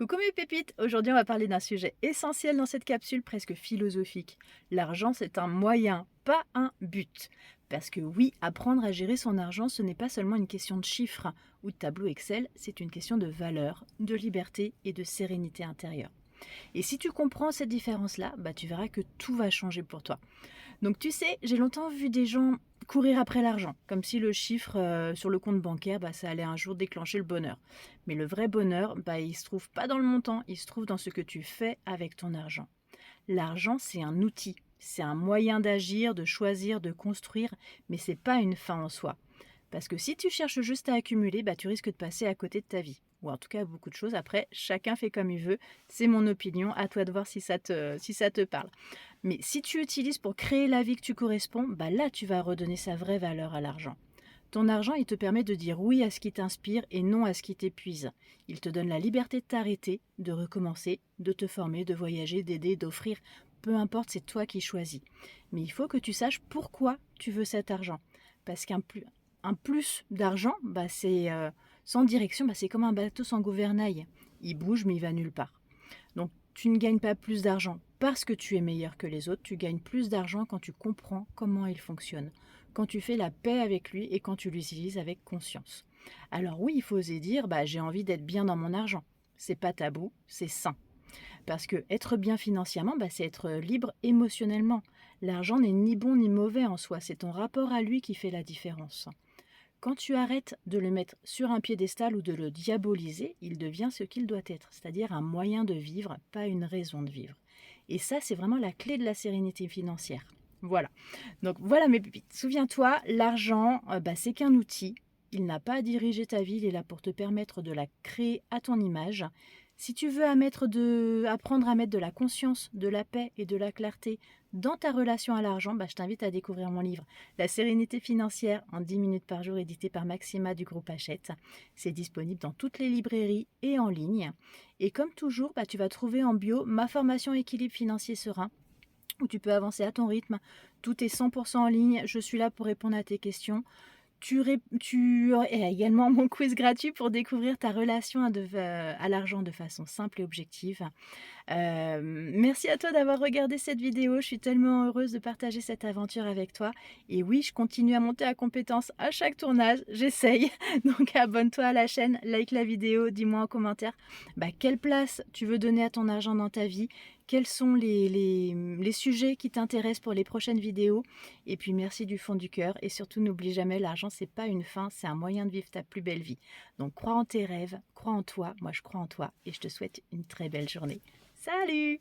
Coucou mes pépites, aujourd'hui on va parler d'un sujet essentiel dans cette capsule presque philosophique. L'argent c'est un moyen, pas un but. Parce que oui, apprendre à gérer son argent ce n'est pas seulement une question de chiffres ou de tableau Excel, c'est une question de valeur, de liberté et de sérénité intérieure. Et si tu comprends cette différence-là, tu verras que tout va changer pour toi. Donc tu sais, j'ai longtemps vu des gens courir après l'argent, comme si le chiffre sur le compte bancaire, ça allait un jour déclencher le bonheur. Mais le vrai bonheur, il se trouve pas dans le montant, il se trouve dans ce que tu fais avec ton argent. L'argent, c'est un outil, c'est un moyen d'agir, de choisir, de construire, mais c'est pas une fin en soi. Parce que si tu cherches juste à accumuler, tu risques de passer à côté de ta vie. Ou en tout cas beaucoup de choses. Après, chacun fait comme il veut. C'est mon opinion. À toi de voir si ça te parle. Mais si tu utilises pour créer la vie que tu corresponds, là, tu vas redonner sa vraie valeur à l'argent. Ton argent, il te permet de dire oui à ce qui t'inspire et non à ce qui t'épuise. Il te donne la liberté de t'arrêter, de recommencer, de te former, de voyager, d'aider, d'offrir. Peu importe, c'est toi qui choisis. Mais il faut que tu saches pourquoi tu veux cet argent. Parce qu'un plus d'argent, c'est sans direction, c'est comme un bateau sans gouvernail. Il bouge mais il va nulle part. Donc tu ne gagnes pas plus d'argent parce que tu es meilleur que les autres, tu gagnes plus d'argent quand tu comprends comment il fonctionne, quand tu fais la paix avec lui et quand tu l'utilises avec conscience. Alors oui, il faut oser dire j'ai envie d'être bien dans mon argent. C'est pas tabou, c'est sain. Parce que être bien financièrement, c'est être libre émotionnellement. L'argent n'est ni bon ni mauvais en soi, c'est ton rapport à lui qui fait la différence. Quand tu arrêtes de le mettre sur un piédestal ou de le diaboliser, il devient ce qu'il doit être, c'est-à-dire un moyen de vivre, pas une raison de vivre. Et ça, c'est vraiment la clé de la sérénité financière. Voilà. Donc voilà mes pépites. Souviens-toi, l'argent, c'est qu'un outil. Il n'a pas à diriger ta vie, il est là pour te permettre de la créer à ton image. Si tu veux apprendre à mettre de la conscience, de la paix et de la clarté dans ta relation à l'argent, je t'invite à découvrir mon livre La sérénité financière en 10 minutes par jour, édité par Maxima du groupe Hachette. C'est disponible dans toutes les librairies et en ligne. Et comme toujours, tu vas trouver en bio ma formation équilibre financier serein, où tu peux avancer à ton rythme. Tout est 100% en ligne. Je suis là pour répondre à tes questions. Tu auras également mon quiz gratuit pour découvrir ta relation à l'argent de façon simple et objective. Merci à toi d'avoir regardé cette vidéo. Je suis tellement heureuse de partager cette aventure avec toi. Et oui, je continue à monter à compétence à chaque tournage. J'essaye. Donc abonne-toi à la chaîne, like la vidéo, dis-moi en commentaire quelle place tu veux donner à ton argent dans ta vie. Quels sont les sujets qui t'intéressent pour les prochaines vidéos. Et puis merci du fond du cœur. Et surtout, n'oublie jamais, l'argent, c'est pas une fin, c'est un moyen de vivre ta plus belle vie. Donc crois en tes rêves, crois en toi. Moi, je crois en toi. Et je te souhaite une très belle journée. Salut!